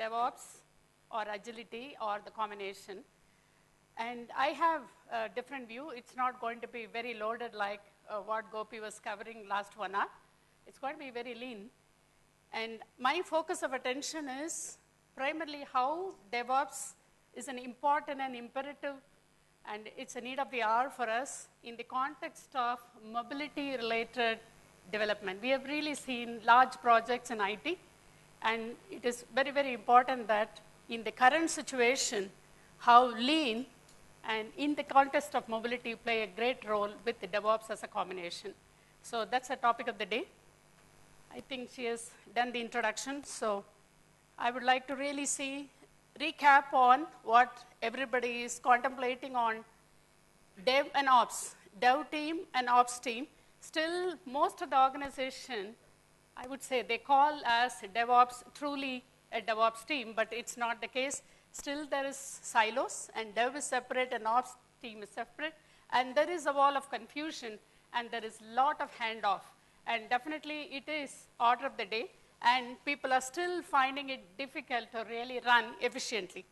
DevOps or agility or the combination. And I have a different view. It's not going to be very loaded like what Gopi was covering last 1 hour. It's going to be very lean. And my focus of attention is primarily how DevOps is an important and imperative, and it's a need of the hour for us in the context of mobility-related development. We have really seen large projects in IT, and it is very, very important that in the current situation, how lean and in the context of mobility play a great role with the DevOps as a combination. So that's the topic of the day. I think she has done the introduction, so I would like to really recap on what everybody is contemplating on Dev and Ops, Dev team and Ops team. Still, most of the organization, I would say they call as DevOps truly a DevOps team, but it's not the case. Still, there is silos, and Dev is separate and Ops team is separate, and there is a wall of confusion, and there is a lot of handoff. And definitely, it is order of the day, and people are still finding it difficult to really run efficiently.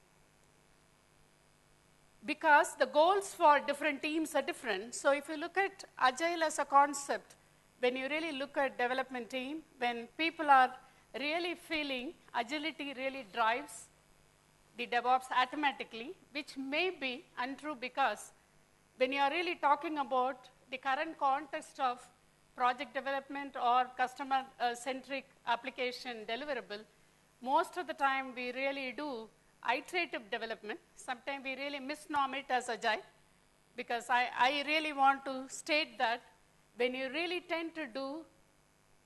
Because the goals for different teams are different. So if you look at Agile as a concept, when you really look at development team, when people are really feeling agility really drives the DevOps automatically, which may be untrue because when you are really talking about the current context of project development or customer-centric application deliverable, most of the time we really do iterative development. Sometimes we really misnorm it as agile, because I really want to state that when you really tend to do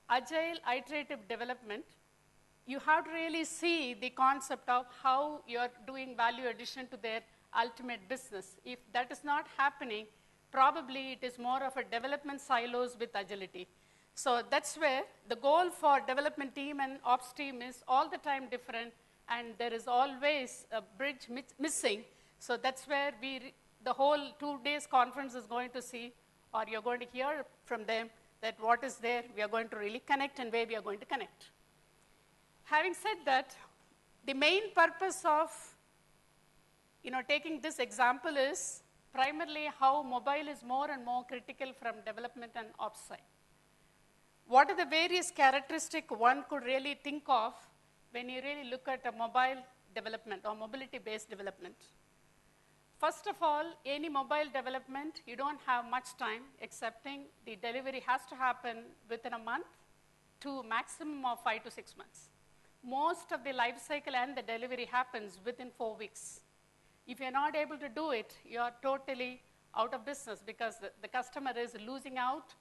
agile iterative development, you have to really see the concept of how you're doing value addition to their ultimate business. If that is not happening, probably it is more of a development silos with agility. So that's where the goal for development team and ops team is all the time different, and there is always a bridge missing. So that's where the whole 2 days conference is going to see, or you're going to hear from them that what is there, we are going to really connect and where we are going to connect. Having said that, the main purpose of taking this example is primarily how mobile is more and more critical from development and ops side. What are the various characteristics one could really think of when you really look at a mobile development or mobility-based development? First of all, any mobile development, you don't have much time, excepting the delivery has to happen within a month to maximum of 5 to 6 months. Most of the life cycle and the delivery happens within 4 weeks. If you're not able to do it, you're totally out of business, because the customer is losing out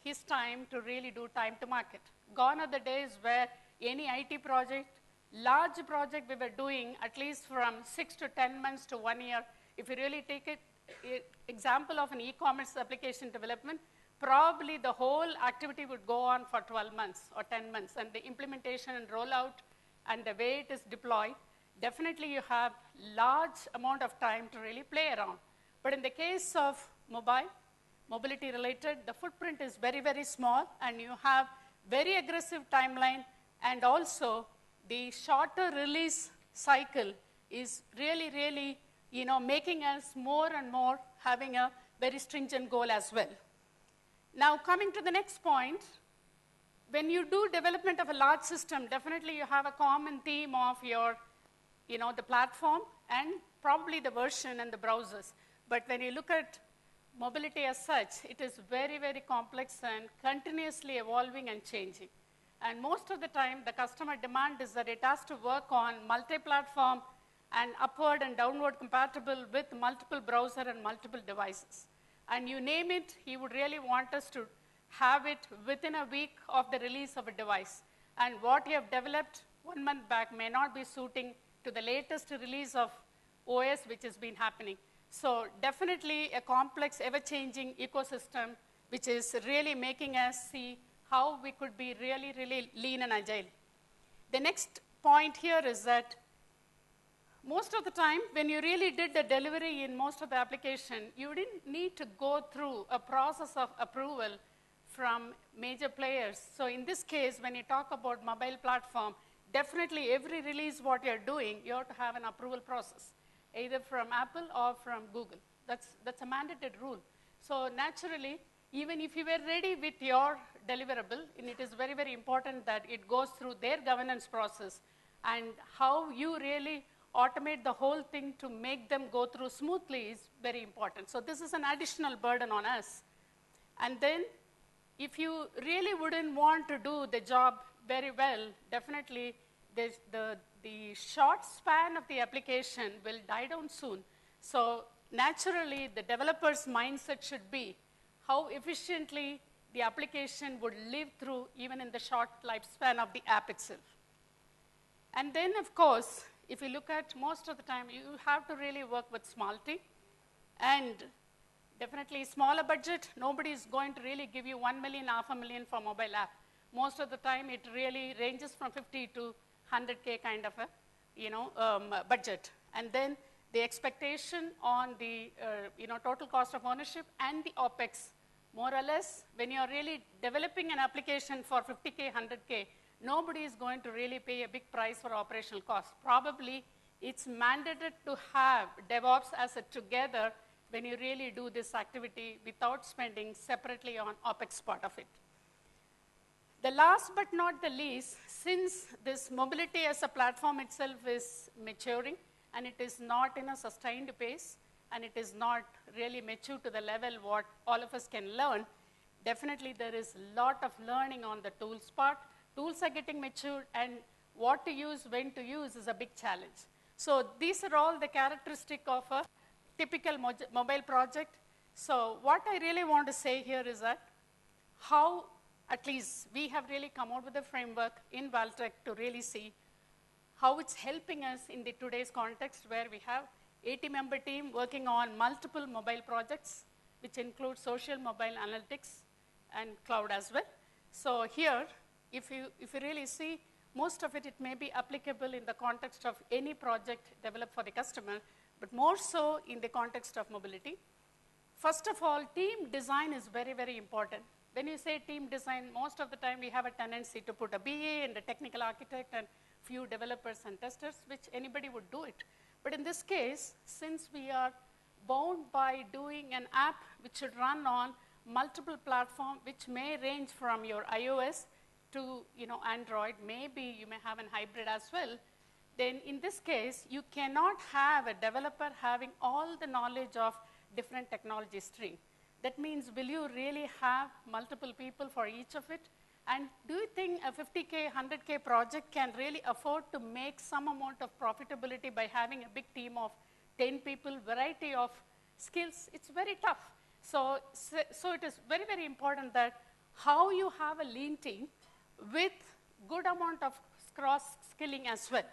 his time to really do time to market. Gone are the days where any IT project, large project we were doing at least from 6 to 10 months to 1 year. If you really take example of an e-commerce application development, probably the whole activity would go on for 12 months or 10 months, and the implementation and rollout and the way it is deployed, definitely you have large amount of time to really play around. But in the case of mobility related, the footprint is very, very small, and you have very aggressive timeline, and also the shorter release cycle is really, really, making us more and more having a very stringent goal as well. Now, coming to the next point, when you do development of a large system, definitely you have a common theme of your, the platform and probably the version and the browsers. But when you look at mobility as such, it is very, very complex and continuously evolving and changing. And most of the time, the customer demand is that it has to work on multi-platform and upward and downward compatible with multiple browser and multiple devices. And you name it, he would really want us to have it within a week of the release of a device. And what you have developed 1 month back may not be suiting to the latest release of OS which has been happening. So definitely a complex, ever-changing ecosystem which is really making us see how we could be really, really lean and agile. The next point here is that most of the time, when you really did the delivery in most of the application, you didn't need to go through a process of approval from major players. So in this case, when you talk about mobile platform, definitely every release what you're doing, you have to have an approval process, either from Apple or from Google. That's a mandated rule. So naturally, even if you were ready with your deliverable, and it is very, very important that it goes through their governance process, and how you really automate the whole thing to make them go through smoothly is very important. So this is an additional burden on us. And then, if you really wouldn't want to do the job very well, definitely the short span of the application will die down soon. So naturally, the developer's mindset should be how efficiently the application would live through even in the short lifespan of the app itself. And then, of course, if you look at most of the time, you have to really work with small team. And definitely smaller budget, nobody is going to really give you 1 million, $500,000 for mobile app. Most of the time, it really ranges from 50 to 100K kind of a budget. And then the expectation on the total cost of ownership and the OpEx, more or less, when you're really developing an application for 50K, 100K, nobody is going to really pay a big price for operational cost. Probably it's mandated to have DevOps asset together when you really do this activity without spending separately on OpEx part of it. The last but not the least, since this mobility as a platform itself is maturing and it is not in a sustained pace and it is not really mature to the level what all of us can learn, definitely there is a lot of learning on the tools part. Tools are getting matured, and what to use, when to use is a big challenge. So these are all the characteristics of a typical mobile project. So what I really want to say here is that how, at least, we have really come out with a framework in Valtech to really see how it's helping us in the today's context where we have 80-member team working on multiple mobile projects, which include social, mobile, analytics, and cloud as well. So here, if you really see, most of it may be applicable in the context of any project developed for the customer, but more so in the context of mobility. First of all, team design is very, very important. When you say team design, most of the time we have a tendency to put a BA and a technical architect and few developers and testers, which anybody would do it. But in this case, since we are bound by doing an app which should run on multiple platforms, which may range from your iOS to Android, maybe you may have a hybrid as well, then in this case, you cannot have a developer having all the knowledge of different technology stream. That means, will you really have multiple people for each of it? And do you think a 50K, 100K project can really afford to make some amount of profitability by having a big team of 10 people, variety of skills? It's very tough. So it is very, very important that how you have a lean team with good amount of cross-skilling as well.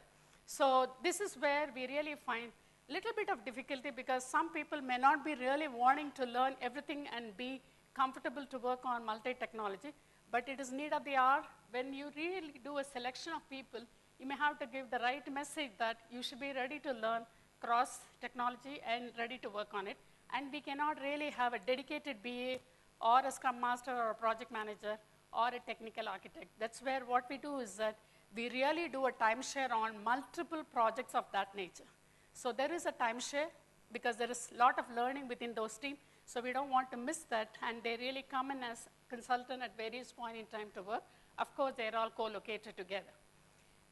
So this is where we really find a little bit of difficulty because some people may not be really wanting to learn everything and be comfortable to work on multi-technology, but it is need of the hour. When you really do a selection of people, you may have to give the right message that you should be ready to learn cross-technology and ready to work on it. And we cannot really have a dedicated BA or a Scrum Master or a project manager or a technical architect. That's where what we do is that we really do a timeshare on multiple projects of that nature. So there is a timeshare because there is a lot of learning within those teams. So we don't want to miss that, and they really come in as consultant at various points in time to work. Of course, they're all co-located together.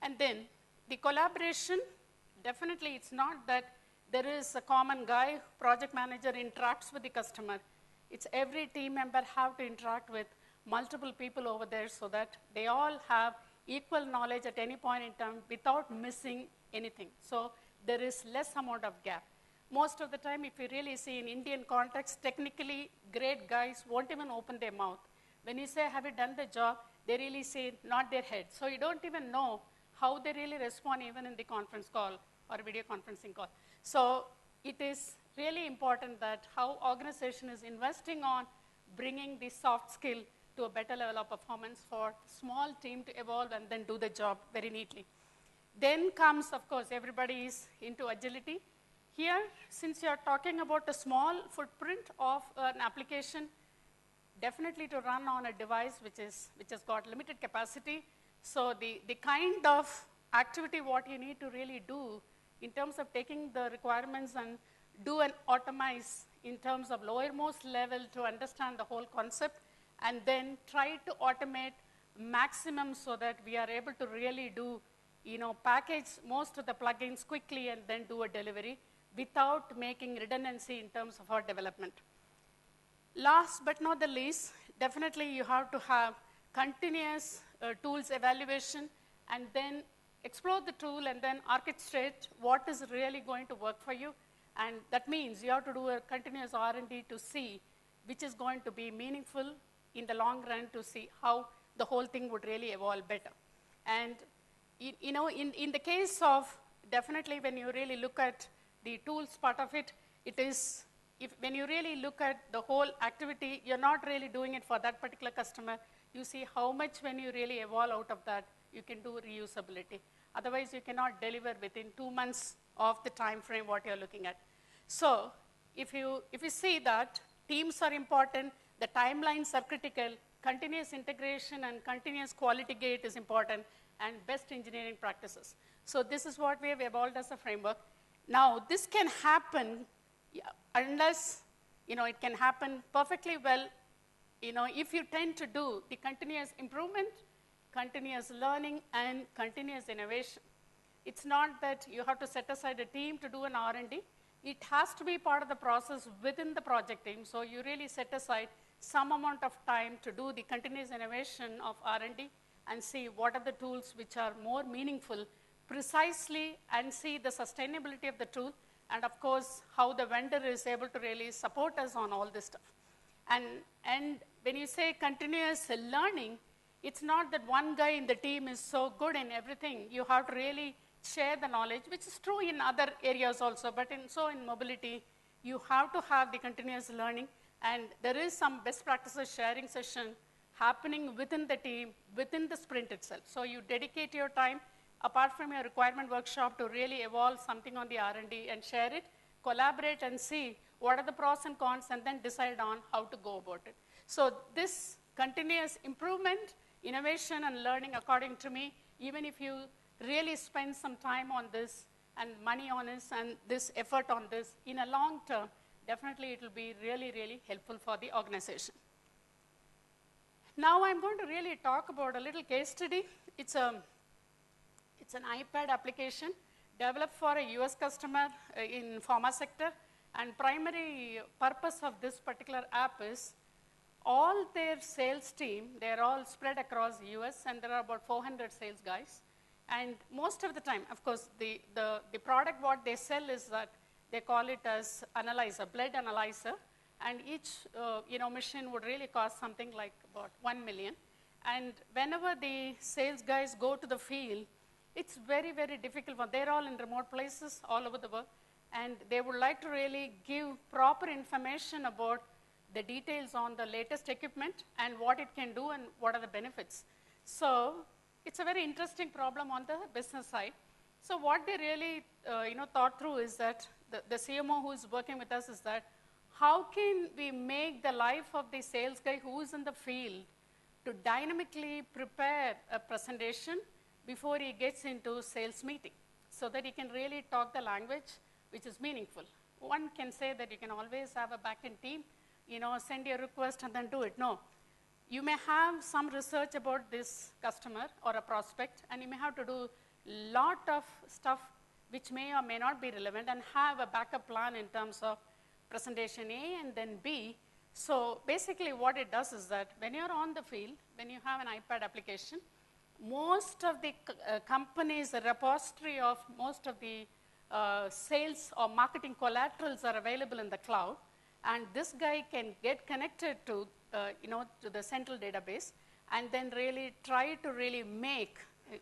And then the collaboration, definitely it's not that there is a common guy, project manager interacts with the customer. It's every team member have to interact with multiple people over there so that they all have equal knowledge at any point in time without missing anything. So there is less amount of gap. Most of the time, if you really see in Indian context, technically great guys won't even open their mouth. When you say, have you done the job, they really say, nod their head. So you don't even know how they really respond even in the conference call or video conferencing call. So it is really important that how organization is investing on bringing the soft skill to a better level of performance for small team to evolve and then do the job very neatly. Then comes, of course, everybody is into agility. Here, since you're talking about a small footprint of an application, definitely to run on a device which has got limited capacity. So the kind of activity what you need to really do in terms of taking the requirements and do an automize in terms of lowermost level to understand the whole concept, and then try to automate maximum so that we are able to really do, package most of the plugins quickly and then do a delivery without making redundancy in terms of our development. Last but not the least, definitely you have to have continuous tools evaluation and then explore the tool and then orchestrate what is really going to work for you. And that means you have to do a continuous R&D to see which is going to be meaningful in the long run to see how the whole thing would really evolve better. And in the case of, definitely when you really look at the tools part of it, it is, when you really look at the whole activity, you're not really doing it for that particular customer. You see how much when you really evolve out of that, you can do reusability. Otherwise, you cannot deliver within 2 months of the time frame what you're looking at. So if you see that teams are important, the timelines are critical, continuous integration and continuous quality gate is important, and best engineering practices. So this is what we have evolved as a framework. Now, this can happen unless, it can happen perfectly well, if you tend to do the continuous improvement, continuous learning, and continuous innovation. It's not that you have to set aside a team to do an R&D. It has to be part of the process within the project team. So you really set aside some amount of time to do the continuous innovation of R&D and see what are the tools which are more meaningful precisely, and see the sustainability of the tool, and of course, how the vendor is able to really support us on all this stuff. And when you say continuous learning, it's not that one guy in the team is so good in everything. You have to really share the knowledge, which is true in other areas also, but in mobility, you have to have the continuous learning, and there is some best practices sharing session happening within the team, within the sprint itself. So you dedicate your time, apart from your requirement workshop, to really evolve something on the R&D and share it, collaborate and see what are the pros and cons, and then decide on how to go about it. So this continuous improvement, innovation and learning, according to me, even if you really spend some time on this and money on this and this effort on this, in a long term, definitely it will be really, really helpful for the organization. Now I'm going to really talk about a little case study. It's an iPad application developed for a US customer in pharma sector, and primary purpose of this particular app is all their sales team, they're all spread across the US, and there are about 400 sales guys. And most of the time, of course, the product what they sell is that they call it as analyzer, blood analyzer, and each machine would really cost something like about $1 million. And whenever the sales guys go to the field, it's very, very difficult. They're all in remote places all over the world, and they would like to really give proper information about the details on the latest equipment and what it can do and what are the benefits. So it's a very interesting problem on the business side. So what they really thought through is that the CMO who is working with us is that how can we make the life of the sales guy who is in the field to dynamically prepare a presentation before he gets into sales meeting, so that he can really talk the language which is meaningful. One can say that you can always have a back-end team, send your request and then do it. No. You may have some research about this customer or a prospect, and you may have to do a lot of stuff which may or may not be relevant, and have a backup plan in terms of presentation A and then B. So basically what it does is that when you're on the field, when you have an iPad application, most of the companies, the repository of most of the sales or marketing collaterals are available in the cloud, and this guy can get connected to to the central database, and then really try to really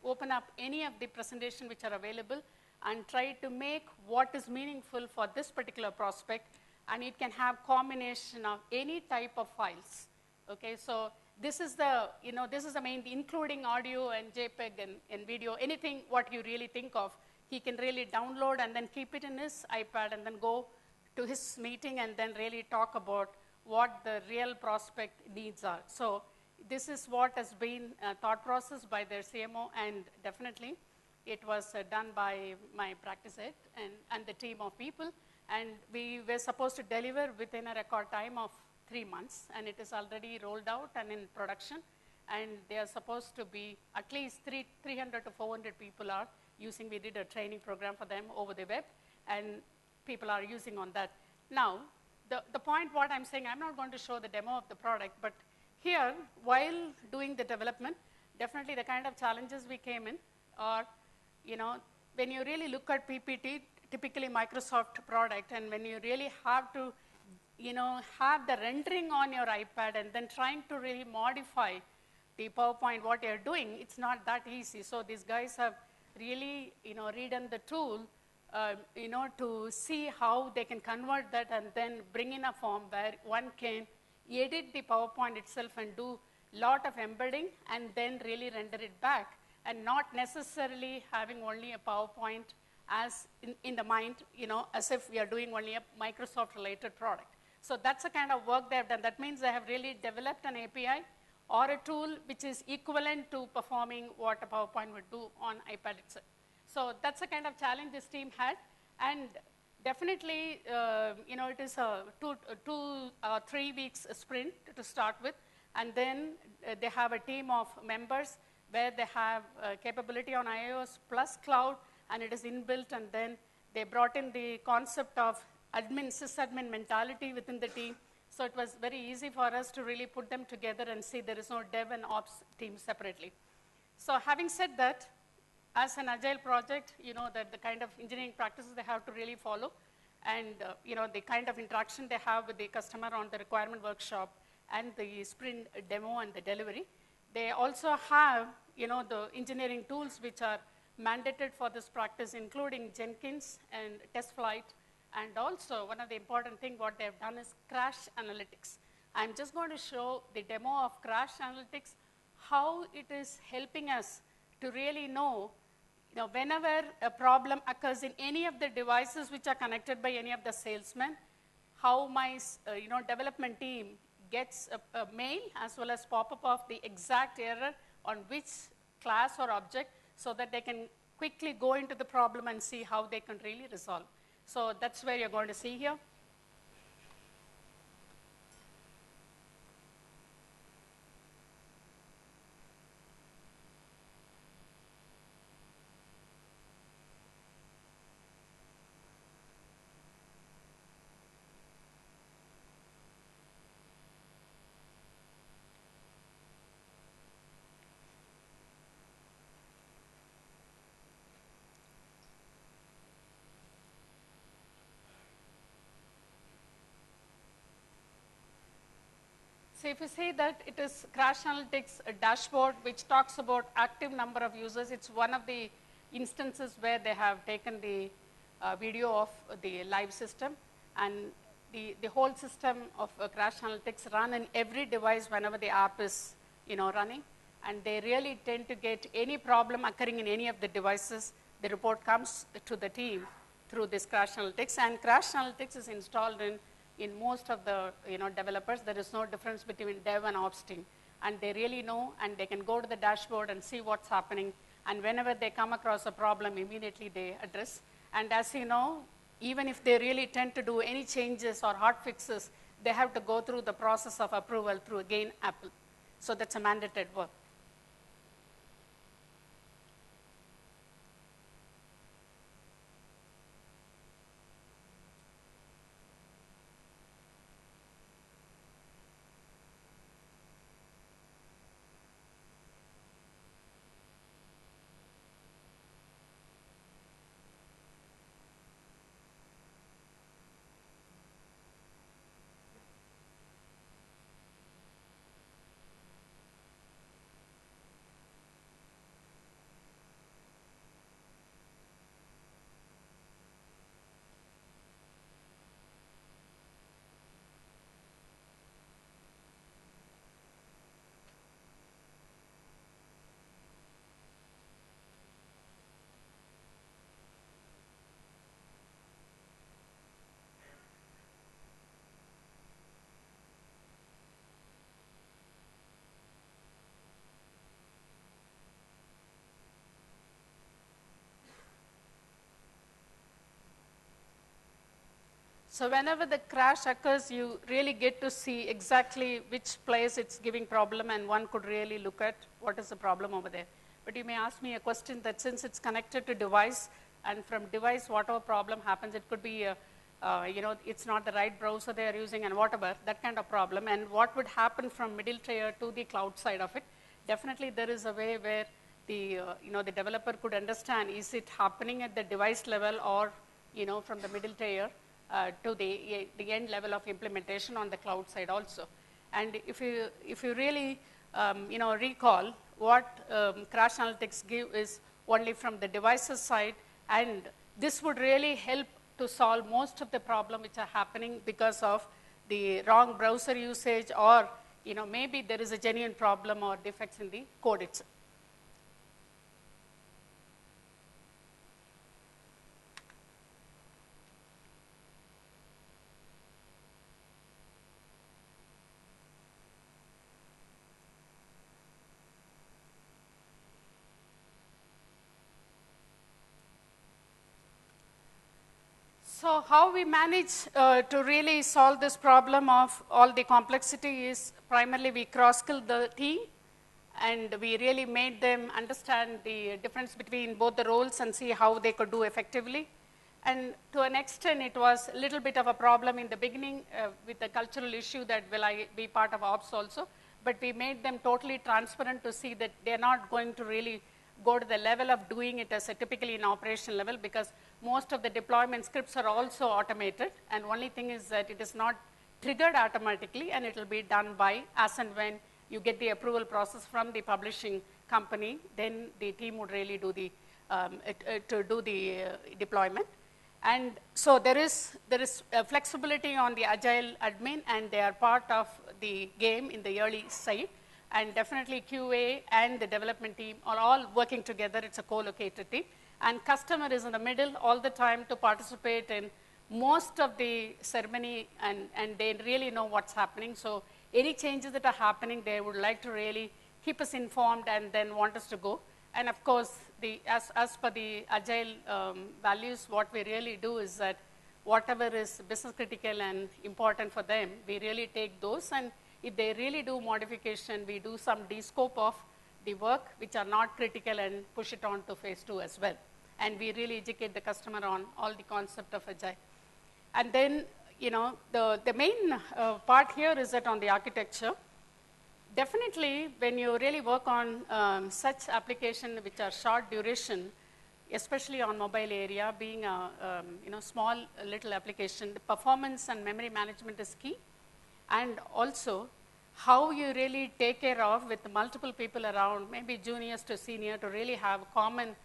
open up any of the presentation which are available, and try to make what is meaningful for this particular prospect, and it can have combination of any type of files. Okay, so this is the main, including audio and JPEG and video, anything what you really think of, he can really download and then keep it in his iPad and then go to his meeting and then really talk about what the real prospect needs are. So this is what has been a thought process by their CMO, and definitely It was done by my practice head and the team of people, and we were supposed to deliver within a record time of 3 months, and it is already rolled out and in production, and they are supposed to be at least 300 to 400 people are using. We did a training program for them over the web, and people are using on that. Now, the point what I'm saying, I'm not going to show the demo of the product, but here, while doing the development, definitely the kind of challenges we came in are, when you really look at PPT, typically Microsoft product, and when you really have to, have the rendering on your iPad and then trying to really modify the PowerPoint, what you're doing, it's not that easy. So these guys have really, redone the tool, to see how they can convert that and then bring in a form where one can edit the PowerPoint itself and do lot of embedding and then really render it back, and not necessarily having only a PowerPoint as in the mind, as if we are doing only a Microsoft related product. So that's the kind of work they have done. That means they have really developed an API or a tool which is equivalent to performing what a PowerPoint would do on iPad itself. So that's the kind of challenge this team had, and definitely, it is a 3 weeks sprint to start with, and then they have a team of members where they have capability on iOS plus cloud, and it is inbuilt, and then they brought in the concept of sysadmin mentality within the team. So it was very easy for us to really put them together and see there is no dev and ops team separately. So having said that, as an agile project, that the kind of engineering practices they have to really follow, and the kind of interaction they have with the customer on the requirement workshop and the sprint demo and the delivery. They also have, the engineering tools which are mandated for this practice, including Jenkins and TestFlight. And also, one of the important things what they have done is crash analytics. I'm just going to show the demo of crash analytics, how it is helping us to really know, whenever a problem occurs in any of the devices which are connected by any of the salesmen, how my development team gets a mail as well as pop-up of the exact error on which class or object, so that they can quickly go into the problem and see how they can really resolve. So that's where you're going to see here. So if you see that it is Crash Analytics dashboard, which talks about active number of users. It's one of the instances where they have taken the video of the live system, and the whole system of Crash Analytics run in every device whenever the app is running, and they really tend to get any problem occurring in any of the devices. The report comes to the team through this Crash Analytics, and Crash Analytics is installed in most of the developers. There is no difference between dev and ops team, and they really know, and they can go to the dashboard and see what's happening, and whenever they come across a problem, immediately they address. And as you know, even if they really tend to do any changes or hot fixes, they have to go through the process of approval through, again, Apple. So that's a mandated work. So whenever the crash occurs, you really get to see exactly which place it's giving problem, and one could really look at what is the problem over there. But you may ask me a question that since it's connected to device, and from device, whatever problem happens, it could be, it's not the right browser they are using and whatever, that kind of problem. And what would happen from middle tier to the cloud side of it? Definitely there is a way where the developer could understand, is it happening at the device level or, from the middle tier to the end level of implementation on the cloud side also. And if you really, recall, what Crash Analytics give is only from the devices side, and this would really help to solve most of the problem which are happening because of the wrong browser usage, or maybe there is a genuine problem or defects in the code itself. So how we manage to really solve this problem of all the complexity is primarily we cross-skilled the team, and we really made them understand the difference between both the roles and see how they could do effectively. And to an extent, it was a little bit of a problem in the beginning with the cultural issue that will I be part of ops also, but we made them totally transparent to see that they're not going to really go to the level of doing it as a typically in operational level, because most of the deployment scripts are also automated, and only thing is that it is not triggered automatically, and it will be done by as and when you get the approval process from the publishing company, then the team would really do the deployment. And so there is flexibility on the agile admin, and they are part of the game in the early side. And definitely QA and the development team are all working together. It's a co-located team. And customer is in the middle all the time to participate in most of the ceremony, and they really know what's happening. So any changes that are happening, they would like to really keep us informed and then want us to go. And of course, as per the agile values, what we really do is that whatever is business critical and important for them, we really take those, and if they really do modification, we do some descope of the work which are not critical and push it on to phase 2 as well. And we really educate the customer on all the concept of agile. And then, the main part here is that on the architecture, definitely when you really work on such application which are short duration, especially on mobile area, being a small little application, the performance and memory management is key. And also, how you really take care of with multiple people around, maybe juniors to senior, to really have common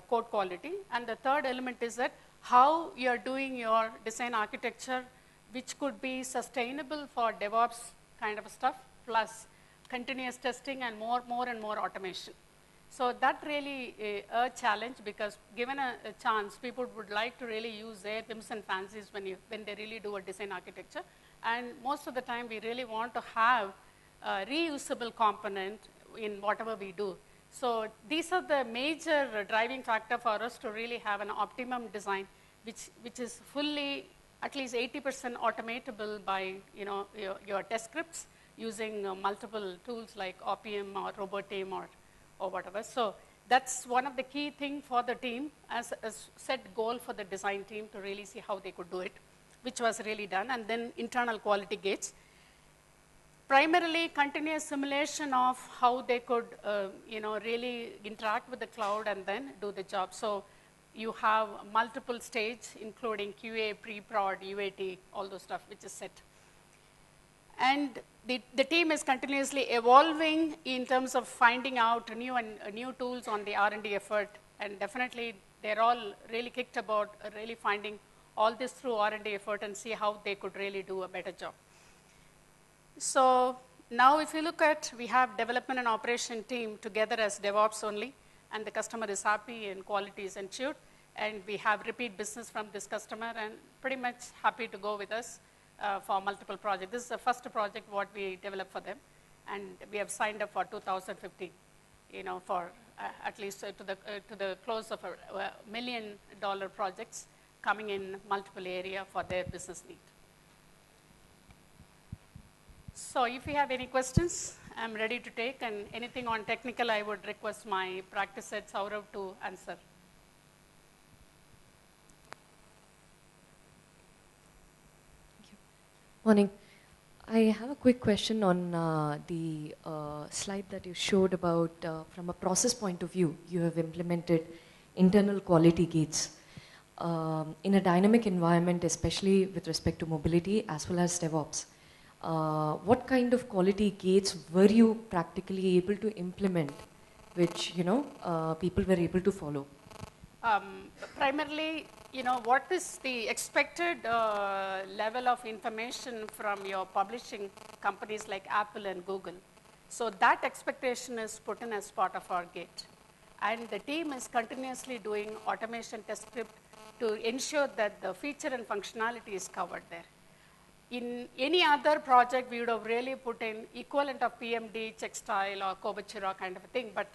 code quality. And the third element is that how you're doing your design architecture, which could be sustainable for DevOps kind of stuff, plus continuous testing and more and more automation. So that really a challenge, because given a chance, people would like to really use their whims and fancies when they really do a design architecture. And most of the time, we really want to have a reusable component in whatever we do. So these are the major driving factor for us to really have an optimum design, which is fully at least 80% automatable by your test scripts using multiple tools like OPM or Roboteam or whatever. So that's one of the key thing for the team as a set goal for the design team to really see how they could do it, which was really done. And then internal quality gates. Primarily continuous simulation of how they could really interact with the cloud and then do the job. So you have multiple stages, including QA, pre-prod, UAT, all those stuff which is set. And the team is continuously evolving in terms of finding out new tools on the R&D effort, and definitely they're all really kicked about really finding all this through R&D effort and see how they could really do a better job. So now if you look at, we have development and operation team together as DevOps only, and the customer is happy and quality is ensured, and we have repeat business from this customer and pretty much happy to go with us for multiple projects. This is the first project what we developed for them, and we have signed up for 2015, for at least to the close of $1 million projects. coming in multiple area for their business need. So if you have any questions, I'm ready to take, and anything on technical, I would request my practice head Saurav to answer. Morning. I have a quick question on the slide that you showed about from a process point of view, you have implemented internal quality gates. In a dynamic environment, especially with respect to mobility as well as DevOps, what kind of quality gates were you practically able to implement, which people were able to follow? Primarily, what is the expected level of information from your publishing companies like Apple and Google. So that expectation is put in as part of our gate. And the team is continuously doing automation test script to ensure that the feature and functionality is covered there. In any other project, we would have really put in equivalent of PMD, check style, or Kobachira kind of a thing. But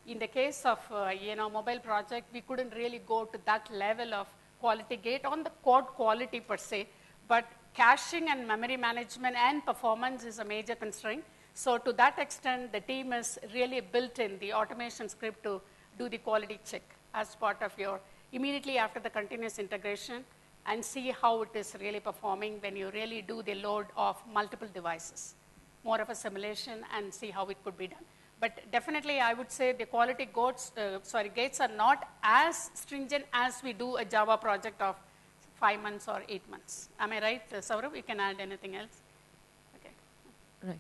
in the case of mobile project, we couldn't really go to that level of quality gate on the code quality per se. But caching and memory management and performance is a major constraint. So to that extent, the team is really built in the automation script to do the quality check as part of your immediately after the continuous integration, and see how it is really performing when you really do the load of multiple devices. More of a simulation and see how it could be done. But definitely I would say the quality gates are not as stringent as we do a Java project of 5 months or 8 months. Am I right, Saurav? You can add anything else? Okay. Right.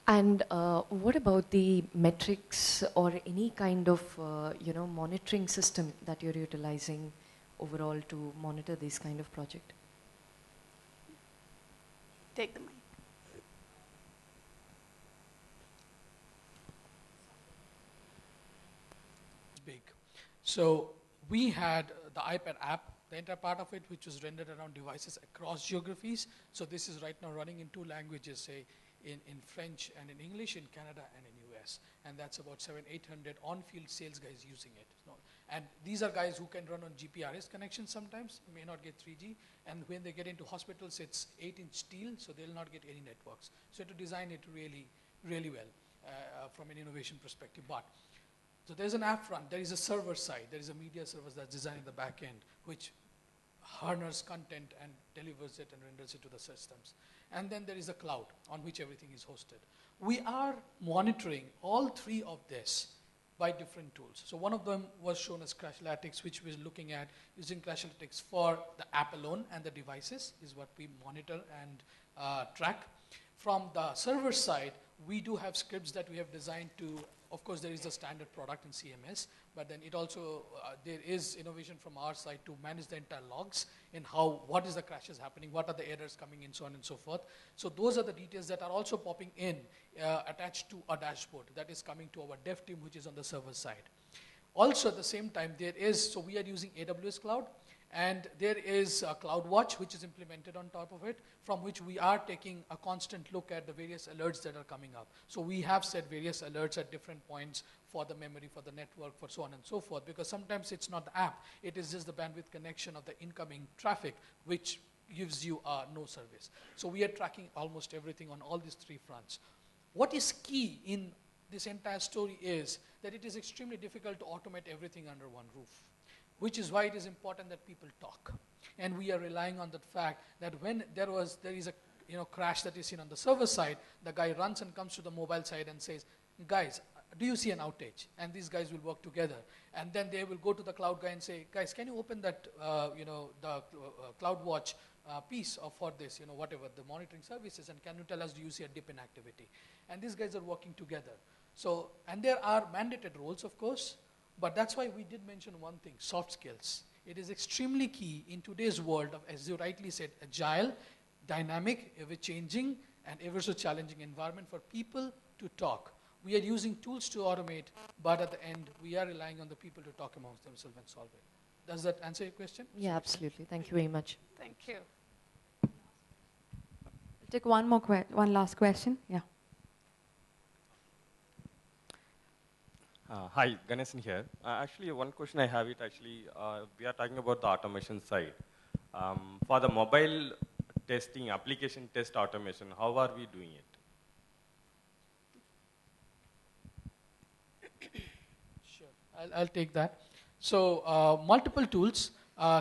And what about the metrics or any kind of monitoring system that you're utilizing overall to monitor this kind of project? Take the mic. Big. So we had the iPad app, the entire part of it, which was rendered around devices across geographies. So this is right now running in 2 languages, say in French and in English, in Canada and in US. And that's about 700-800 on-field sales guys using it. And these are guys who can run on GPRS connections sometimes, may not get 3G. And when they get into hospitals, it's 8-inch steel, so they'll not get any networks. So to design it really, really well from an innovation perspective. So there's an app front, there is a server side, there is a media service that's designed in the back end, which harnesses content and delivers it and renders it to the systems. And then there is a cloud on which everything is hosted. We are monitoring all 3 of this by different tools. So one of them was shown as Crashlytics, which we're looking at using Crashlytics for the app alone and the devices is what we monitor and track. From the server side, we do have scripts that we have designed to, of course, there is a standard product in CMS, but then it also, there is innovation from our side to manage the entire logs in what is the crashes happening, what are the errors coming in, so on and so forth. So those are the details that are also popping in attached to a dashboard that is coming to our dev team, which is on the server side. Also at the same time, so we are using AWS Cloud, and there is a CloudWatch, which is implemented on top of it, from which we are taking a constant look at the various alerts that are coming up. So we have set various alerts at different points for the memory, for the network, for so on and so forth, because sometimes it's not the app, it is just the bandwidth connection of the incoming traffic, which gives you no service. So we are tracking almost everything on all these 3 fronts. What is key in this entire story is that it is extremely difficult to automate everything under one roof, which is why it is important that people talk. And we are relying on the fact that when there is a crash that is seen on the server side, the guy runs and comes to the mobile side and says, guys, do you see an outage? And these guys will work together. And then they will go to the cloud guy and say, guys, can you open that, the CloudWatch piece for this, whatever, the monitoring services, and can you tell us, do you see a dip in activity? And these guys are working together. So, and there are mandated roles, of course, but that's why we did mention one thing, soft skills. It is extremely key in today's world of, as you rightly said, agile, dynamic, ever-changing, and ever so challenging environment for people to talk. We are using tools to automate, but at the end, we are relying on the people to talk amongst themselves and solve it. Does that answer your question? Yeah, absolutely. Thank you very much. Thank you. We'll take one last question. Yeah. Hi, Ganesan here. Actually, one question I have we are talking about the automation side. For the mobile testing, application test automation, how are we doing it? Sure, I'll take that. So multiple tools.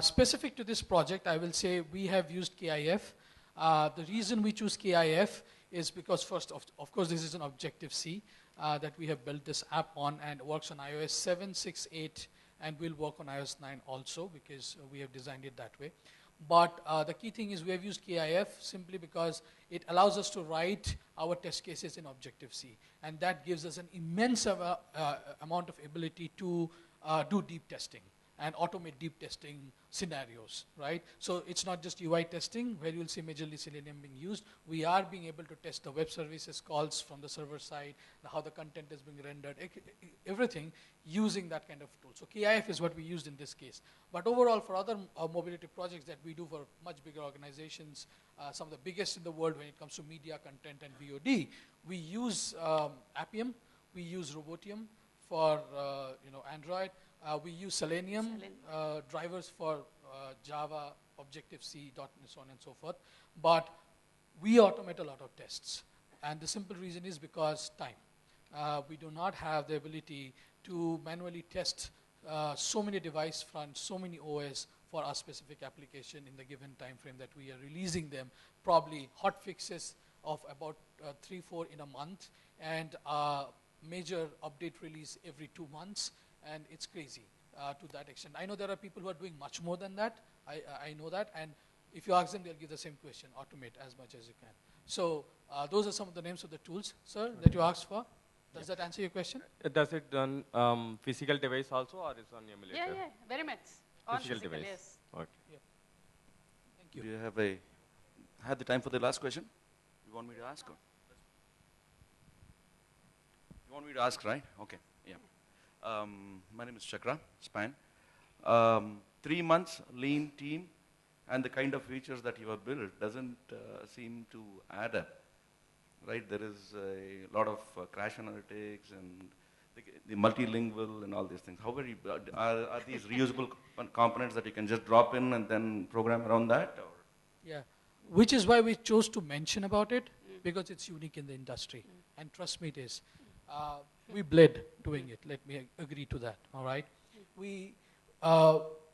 Specific to this project, I will say we have used KIF. The reason we choose KIF is because first, of course, this is an Objective-C that we have built this app on, and works on iOS 7, 6, 8, and will work on iOS 9 also, because we have designed it that way. But the key thing is we have used KIF simply because it allows us to write our test cases in Objective-C. And that gives us an immense amount of ability to do deep testing and automate deep testing scenarios, right? So it's not just UI testing where you'll see majorly Selenium being used. We are being able to test the web services calls from the server side, how the content is being rendered, everything using that kind of tool. So KIF is what we used in this case. But overall, for other mobility projects that we do for much bigger organizations, some of the biggest in the world when it comes to media, content, and VOD, we use Appium, we use Robotium for Android. We use Selenium. Drivers for Java, Objective-C, .NET, so on and so forth. But we automate a lot of tests. And the simple reason is because time. We do not have the ability to manually test so many device fronts, so many OS for our specific application in the given time frame that we are releasing them. Probably hot fixes of about 3-4 in a month, and major update release every 2 months. And it's crazy to that extent. I know there are people who are doing much more than that. I know that. And if you ask them, they'll give the same question, automate as much as you can. So those are some of the names of the tools, sir, that you asked for. Does that answer your question? Does it run physical device also, or is on emulator? Yeah, very much. On Physical device. yes. Okay. Yeah. Thank you. Do you have the time for the last question? You want me to ask? Or? You want me to ask, right? Okay. Yeah. My name is Chakra Span. 3 months lean team, and the kind of features that you have built doesn't seem to add up, right? There is a lot of crash analytics and the multilingual and all these things. How are these reusable components that you can just drop in and then program around that? Or? Yeah, which is why we chose to mention about it, because it's unique in the industry. And trust me, it is. We bled doing it. Let me agree to that, all right?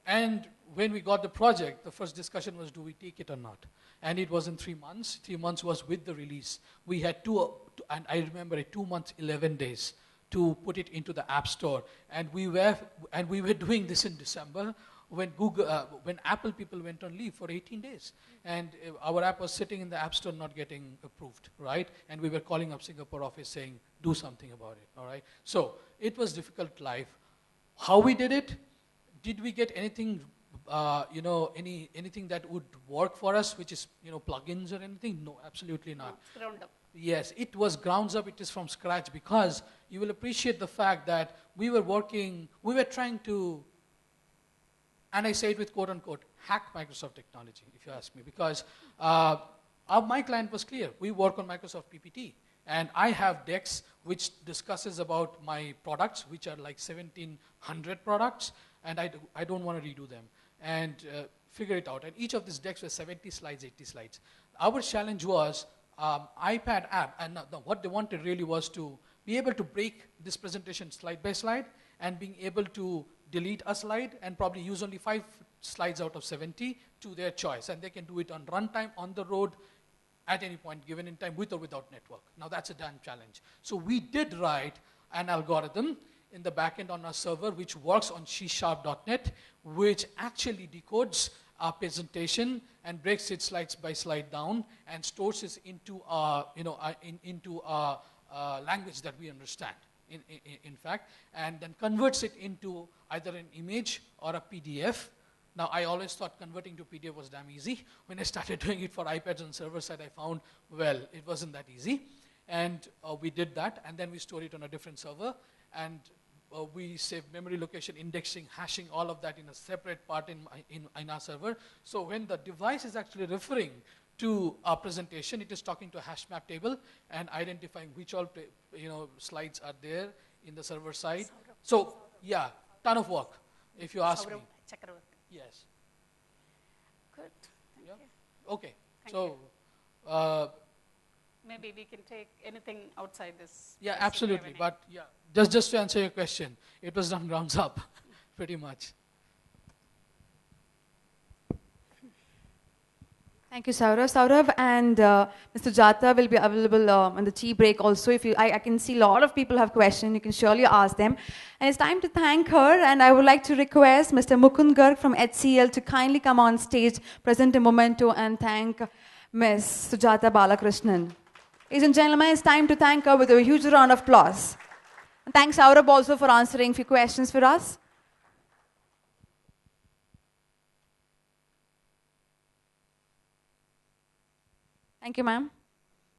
And when we got the project, the first discussion was, do we take it or not? And it was in 3 months. 3 months was with the release. We had and I remember 2 months, 11 days to put it into the App Store. And we were doing this in December when when Apple people went on leave for 18 days. And our app was sitting in the App Store not getting approved, right? And we were calling up Singapore office saying, do something about it, all right? So it was difficult life. How we did it? Did we get anything, anything that would work for us, which is, plugins or anything? No, absolutely not. Ground up. Yes, it was grounds up, it is from scratch, because you will appreciate the fact that we were trying to, and I say it with quote unquote, hack Microsoft technology, if you ask me, because my client was clear. We work on Microsoft PPT, and I have decks which discusses about my products, which are like 1,700 products, and I don't want to redo them, and figure it out. And each of these decks was 70 slides, 80 slides. Our challenge was iPad app, and what they wanted really was to be able to break this presentation slide by slide, and being able to delete a slide and probably use only 5 slides out of 70 to their choice. And they can do it on runtime, on the road, at any point given in time, with or without network. Now that's a damn challenge. So we did write an algorithm in the backend on our server which works on C#.NET, which actually decodes our presentation and breaks it slides by slide down and stores it into into a language that we understand. In fact, and then converts it into either an image or a PDF. Now, I always thought converting to PDF was damn easy. When I started doing it for iPads on server side, I found, well, it wasn't that easy. And we did that, and then we stored it on a different server, and we saved memory location, indexing, hashing, all of that in a separate part in our server. So when the device is actually referring to our presentation, it is talking to a hash map table and identifying which all slides are there in the server side. So yeah, ton of work, if you ask me. Chakravarti. Yes. Good. Yeah. Okay. Thank So, Maybe we can take anything outside this. yeah, this if you have absolutely. any. But yeah, just to answer your question, it was done grounds up, pretty much. Thank you, Saurav. Saurav and Mr. Jata will be available on the tea break also. If you, I can see a lot of people have questions. You can surely ask them. And it's time to thank her. And I would like to request Mr. Mukund Garg from HCL to kindly come on stage, present a memento, and thank Ms. Sujata Balakrishnan. Ladies and gentlemen, it's time to thank her with a huge round of applause. And thanks, Saurabh, also for answering a few questions for us. Thank you, ma'am.